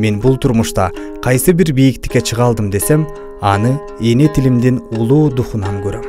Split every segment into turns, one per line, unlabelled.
Мен бул турмушта кайсы бир бийиктикке чыга алдым десем, аны эне тилимдин улуу духунан көрөм.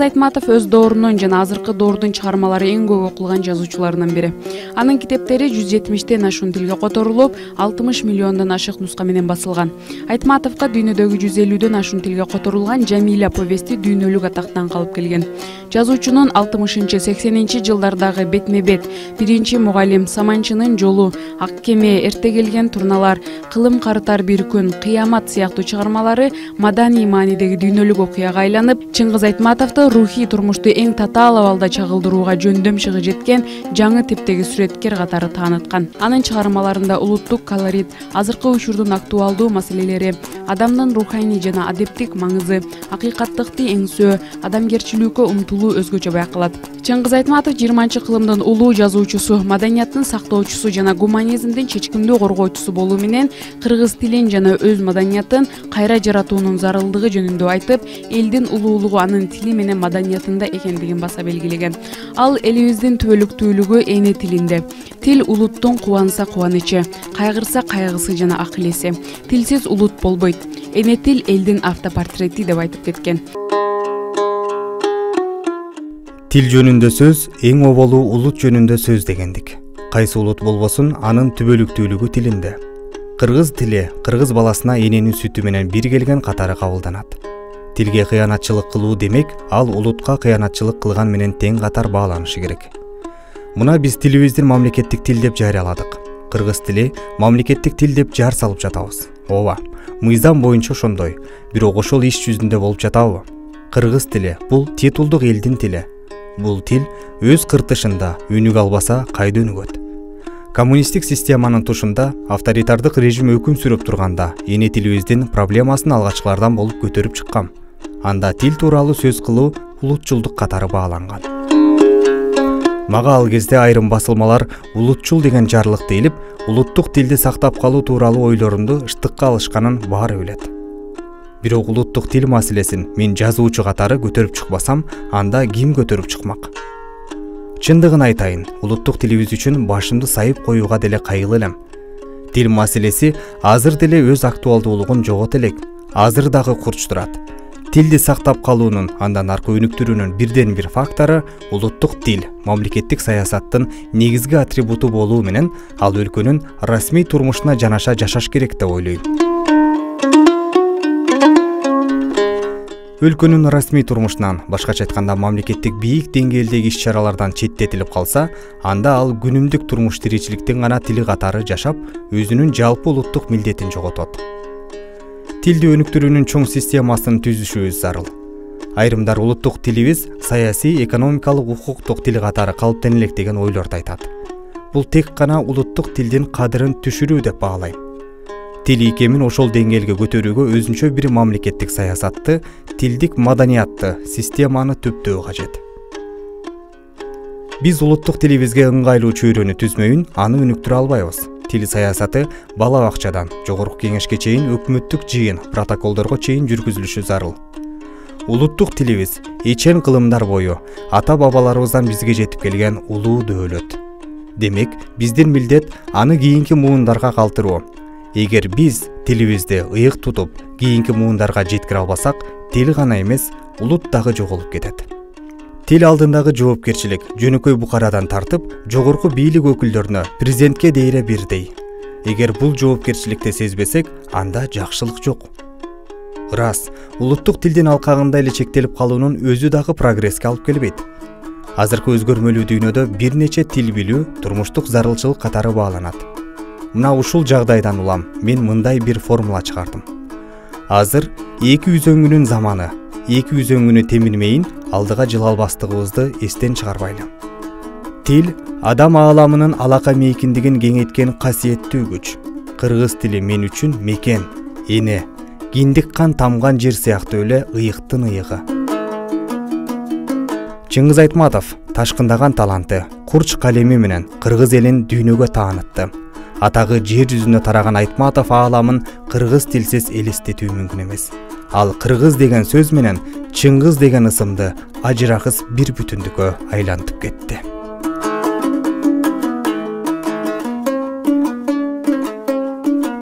Айтматов өз доорунун жана азыркы доордун чыгармалары эң көп окулган жазуучуларынын бири. Анын китептери 170тен ашуун тилге которулуп, 60 миллиондон ашык нуска менен басылган. Айтматовго дүйнөдөгү 150дөн ашуун тилге которулган Жамиля повести дүйнөлүк атактан калып келген. Жазуучунун 60-80 жылдардагы Бетме-бет, Биринчи мугалим, Саманчынын жолу, Ак кеме, Эрте келген турналар, Кылым карытар бир күн, Кыямат сыяктуу чыгармалары маданий маанидеги дүйнөлүк окуяга айланып, Чыңгыз Айтматовду рухий турмушту эң татаал абалда чагылдырууга жөндөм чыгы жеткен жаңы типтеги сүрөткер катары тааныткан. Анын чыгармаларында улуттук колорит, азыркы учурдун актуалдуу маселелери, адамдын руханий жана адептик маңызы, акыйкаттыкты эңсөө, адамгерчиликкө умтулуу өзгөчө байкалат. Чыңгыз Айтматов 20-кылымдын улуу жазуучусу, маданияттын сактоочусу жана гуманизмдин чечкиндүү коргоочусу болуу менен кыргыз тилин жана өз маданиятын кайра жаратуунун зарылдыгы жөнүндө айтып, элдин улуулугу анын тили менен маданиятында экендигин баса белгилеген. Ал элибиздин түбөлүктүүлүгү эне тилинде. Тил улуттун кубанса кубанычы, кайгырса кайгысы жана акыл-эси. Тилсиз улут болбойт. Эне тил элдин автопортрети деп айтып кеткен.
Тил жөнүндө сөз эң оболу улут жөнүндө сөз дегендик. Кайсы улут болбосун, анын түбөлүктүүлүгү тилинде. Кыргыз тили кыргыз баласына эненин сүтү менен бир келген катары кабылданат. Тилге кыянатчылык кылуу демек, ал улутка кыянатчылык кылган менен тең катар бааланышы керек. Мына биз тилибиздин мамлекеттик тил деп жарыяладык. Кыргыз тили мамлекеттик тил деп жар салып жатабыз. Ооба, мыйзам боюнча ошондой, бирок ошол иш жүзүндө болуп жатабы? Кыргыз тили бул титулдук элдин тили. Бул тил өз кыртышында өнүк албаса кайда өнүгөт? Коммунистик системанын тушунда авторитардык режим өкүм сүрөп турганда эне тилибиздин проблемасын алгачкылардан болуп көтөрүп чыккан. Анда тил тууралуу сөз кылуу улутчулдук катары бааланган. Мага ал кезде айрым басылмалар улутчул деген жарлыкты илип, улуттук тилди сактап калуу тууралуу ойлорунду ыштыкка алышканын баары билет. Бирок улуттук тил маселесин мен жазуучу катары көтөрүп чыкпасам, анда ким көтөрүп чыкмак? Чындыгын айтайын, улуттук тилибиз үчүн башымды сайып коюуга деле кайгыл элем. Тил маселеси азыр деле өз актуалдуулугун жогот элек, азыр дагы курч турат. Тилди сактап калуунун, андан аркы өнүктүрүүнүн бирден бир фактору улуттук тил, мамлекеттик саясаттын негизги атрибуту болуу менен ал өлкөнүн расмий турмушуна жанаша жашаш керек деп ойлойм. Өлкөнүн расмий турмушунан, башкача айтканда мамлекеттик бийик деңгээлдеги иш-чаралардан четтетилип калса, анда ал күнүмдүк турмуш тиричиликтин гана тили катары жашап, өзүнүн жалпы улуттук милдетин жоготот. Тилди өнүктүрүүнүн чоң системасын түзүшүбүз зарыл. Айрымдар улуттук тилибиз саясий, экономикалык, укуктук тил катары калыптана элек деген ойлорду айтат. Бул тек гана улуттук тилдин кадырын түшүрүү деп баалайм. Тил ийкемин ошол деңгээлге көтөрүүгө өзүнчө бир мамлекеттик саясатты, тилдик маданиятты, системаны төптөө кажет. Биз улуттук тилибизге ыңгайлуу чөйрөнү түзмөйүн, аны өнүктүрө албайбыз. Тил саясаты бала бакчадан жогорку кеңешке чейин өкмөттүк жыйын, протоколдорго чейин жүргүзүлүшү зарыл. Улуттук тилибиз эчен кылымдар бою ата бабаларыбыздан бизге жетип келген улуу дөөлөт. Демек, биздин милдет аны кийинки муундарга калтыруу. Эгер биз тилибизди ыйык тутуп, кийинки муундарга жеткире албасак, тил гана эмес, улут дагы жоголуп кетет. Тил алдындагы жоопкерчилик жөнөкөй букарадан тартып, жогорку бийлик өкүлдөрүнө, президентке дейре бирдей. Эгер бул жоопкерчиликти сезбесек, анда жакшылык жок. Рас, улуттук тилдин алкагында эле чектелип калуунун өзү дагы прогресске алып келбейт. Азыркы өзгөрмөлүү дүйнөдө бир нече тил билүү турмуштук зарылчылык катары бааланат. Мына ушул жагдайдан улам мен мындай бир формула чыгардым. Азыр эки үзөңгүнүн заманы, эки үзөңгүнү темирмейин, алдыга жылалбастыгыбызды эстен чыгарбайлы. Тил адам ааламынын алака мейкиндигин кеңейткен касиеттүү күч. Кыргыз тили мен үчүн мекен, эне, киндик кан тамган жер сыяктуу эле ыйыктын ыйыгы. Чыңгыз Айтматов ташкындаган таланты, курч калеми менен кыргыз элин дүйнөгө таанытты. Атагы жер жүзүнө тараган Айтматов ааламын кыргыз тилсиз элестетүү мүмкүн эмес. Ал кыргыз деген сөз менен Чыңгыз деген ысымды ажыракыс бир бүтүндүккө айлантып кетти.